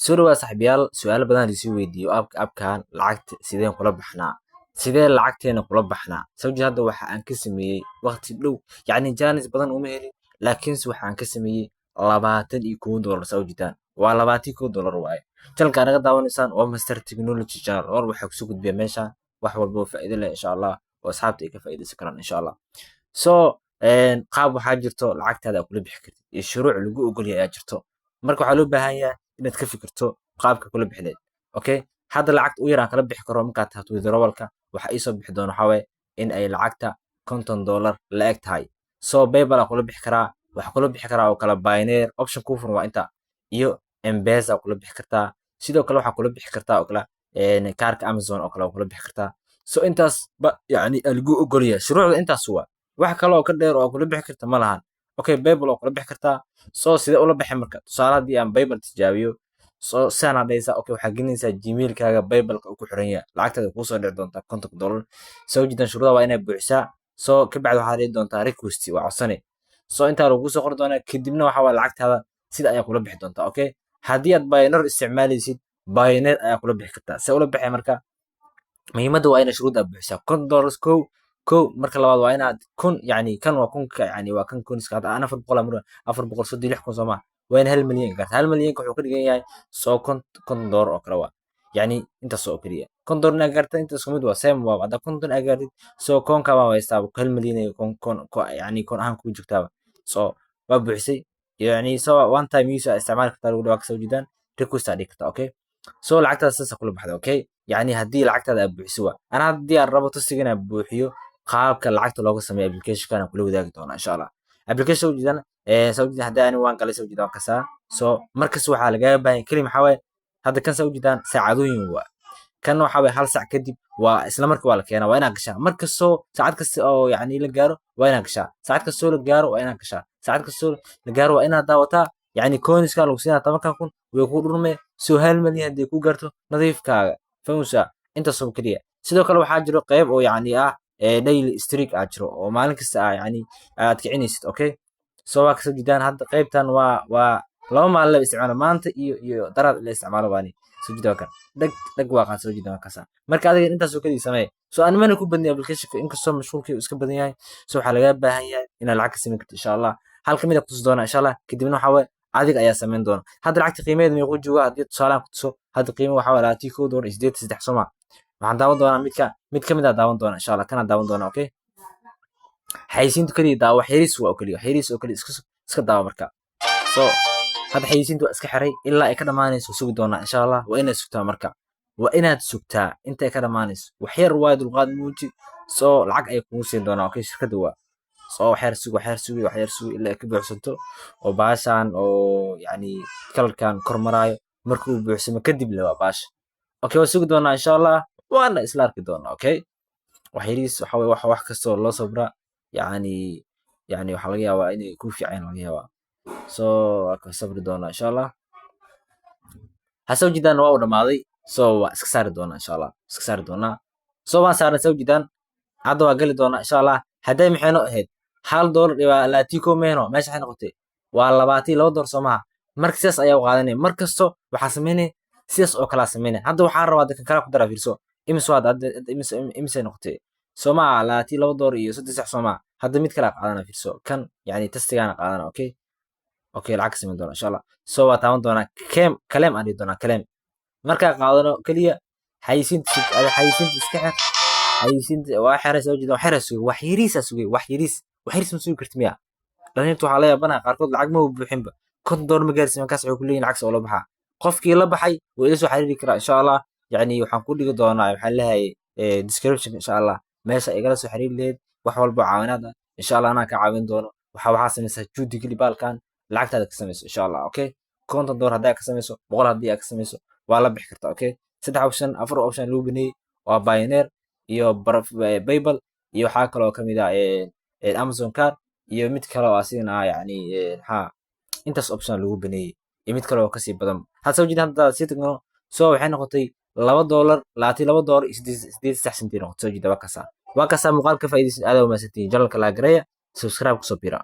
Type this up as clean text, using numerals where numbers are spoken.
soo dhawaa saaxiibayaal su'aalo badan isii weydiiyo abkan lacagta sideen kula baxnaa sidee lacagteena kula baxnaa sababta hadda waxa aan ka sameeyay waqti dhow yacni jaanis badan uma helin laakiinse waxa aan ka sameeyay $21 Saudi waa $21 waaye channelka naga daawanaysaan waa Master Technology Channel war waxa ku soo gudbiya meesha wax walba oo faa'iido leh insha Allah oo asxaabta ay ka faa'iideysan karaan insha Allah so qaab waxaa jirto lacagtaada kula bixi kartid iyo shuruuc lagu ogol yahay jirto marka waxaa loo baahan yahay inaad ka fikirto qaabka kula bixineed okay hadda lacagta u yar aan kala bixi karo markaad tahay withdrawalka waxa ii soo bixi doona waxa weeye in ay lacagta $50 la eg tahay so PayPal kula bixi karaa waxa kula bixi karaa oo kala Payoneer option ku furan waa inta iyo M-Pesa kula bixi kartaa sidoo kale waxa kula bixi kartaa oo kala kaarka Amazon oo kale kula bixi kartaa so intaas ba yani lagu ogol yahay shuruucda intaas waa wax kale oo ka dheer oo kula bixi karta ma lahan okay PayPal oo kula bixi kartaa so sidee ula bixi marka tusaale hadii aan PayPal tijaabiyo so sana dhaysa okay waxa gelinaysa Gmail-kaaga PayPal ku xiran yahay lacagtada ku soo dhici doonta $50 soo jidan shuruudaha waa inay buuxisaa so ka bacdi waxa ay doontaa request waa codsane so inta lagu soo qori doona kadibna waxa waa lacagtada sida ay kula bixi doonta okay hadii aad Payoneer isticmaalaysid Payoneer ayaa kula bixi kartaa si ula bixi marka muhiimadu waa inay shuruuda buuxisaa $100 kow marka labaad waa inaad kun yani kan waa kunka yani waa kan kun iska hada 400 amro 436 Soomaa waa in 1 milyan gaarta 1 milyanka wuxuu ka dhigan yahay soo $50 oo kala waa yani inta soo kaliya $50 na gaarta inta isku mid waa same waa hada $50 agaartid soo koonka waa haysta 1 milyan iyo yani kon ahaan ku jirtaa so waa buuxisay yani so one time use isticmaal kartaa lagu dhawaaq soo jidaan request aad dhigta okay so lacagtaas saas kula baxda okay yani hadii lacagtaada aad buuxiso waa ana hadii aan rabo tusigana buuxiyo qaabka lacagta looga sameeyo application-kana kula wadaagi doona insha Allah application jidan Saudi hadaan waan kala soo jidaan kasa so markas waxa laga baahan kaliya waxa way hadda kan soo jidaan saacadooyin waa kan waxa way hal saac kadib waa isla markii waa la keenaa waa inaad gashaa markas soo saacad kasta oo yani la gaaro waa inaad gashaa saacad kasta oo la gaaro waa inaad gashaa saacad kasta oo la gaaro waa inaad daawataa yani coins-ka lagu siinaa 10,000 way ku dhurmay soo 1 milyan hadii ku gaarto nadiifkaaga fahamsa inta soo kaliya sidoo kale waxa jiro qayb oo yani daily streak ajiro oo maalin kasta yani aad kicinaysid okay soo waa kasoo jidaan hadda qaybtan waa laba maalin la isticmaalo maanta iyo daraad la isticmaalo baani soo jidaan kan dag waa qaad soo jidaan kasa marka adiga intaas oo kaliya sameey soo aan mana ku badnay application inkastoo mashquulkii iska badan yahay soo waxa laga baahan yahay in lacag ka sameyn karto insha Allah hal kamid ah ku tusi doona insha Allah kadibna waxa way adiga ayaa sameyn doona hadda lacagta qiimadeedu meeqo jooga hadii tusaalaan ku tuso hadda qiimo waxa waa $83 Soomaa waxaan daawan doonaa mid kamid ah daawan doona insha Allah kana daawan doona okay xayisiintu kaliya daawo xiris waa kaliya xiris oo kaliya iska daawo marka so hadda xayisiintu iska xiray ilaa ay ka dhamaanayso sugi doona insha Allah waa inaad sugtaa marka waa inaad sugtaa inta ay ka dhamaanayso wax yar waa dulqaad muuji so lacag ay kugu siin doona okay shirkadu waa so wax yar sugi ilaa ay ka buuxsanto oo baashan oo yani kalarkan kormaraayo markuu buuxsamo kadib la waa baash okay waa sugi doona insha Allah waana isla arki doona okay waxyiris waxa way wax kasto loo sabra yani waxa laga yaabaa inay ku fiican laga yaabaa so ka sabri doona insha Allah hasoo jidaan waa u dhamaaday so waa iska saari doona insha Allah iska saari doona so waan saaran soo jidaan hadda waa gali doona insha Allah haday maxayno ahayd $1 iyo laatiko meeno meesha waxay noqotay waa $22 Soomaa marka sidaas ayaa u qaadanay markasto waxa sameynay sidaas oo kala sameynay hadda waxa rabaa dadka kala ku dara fiirso imise noqotay Soomaa $22 iyo $36 Soomaa hadda mid kala qaadana fiirso kan yani testigana qaadana okay lacag sameyn doona insha Allah so waa taaban doona kaleem aan doona kaleem marka qaadano kaliya xayisiinta iska xir xayisiinta waa xiray soo jido wax yiris ma soo kartimiya dhalintu waxa la yaabana qaarkood lacag ma buuxinba $50 ma gaarsiin markaas wuxuu ku leeyahay lacag soo la baxa qofkii la baxay way ila soo xiriiri karaa insha Allah yani waxaan ku dhigi doonaa waxa leeyahay description insha Allah meesha igala soo xiriir leed wax walba caawinaad insha Allah ana ka caawin doono waxa sameysaa juudi galibalkan lacagtaada ka sameyso insha Allah okay $50 hadaa ka sameyso 100 hadii aad ka sameyso waa la bixi kartaa okay 3 option lagu baneeyay waa Payoneer iyo PayPal iyo waxa kale oo kamid ah Amazon card iyo mid kale oo asina yani intaas option lagu baneeyay iyo mid kale oo kasii badan hadda soo jidaan hadda si tagno so waxay noqotay $2 $22 8 noqotay soo jida waa kasa muuqaalka faa'iideysan aad u maasantiin channelka la gareeya subscribe ku soo bira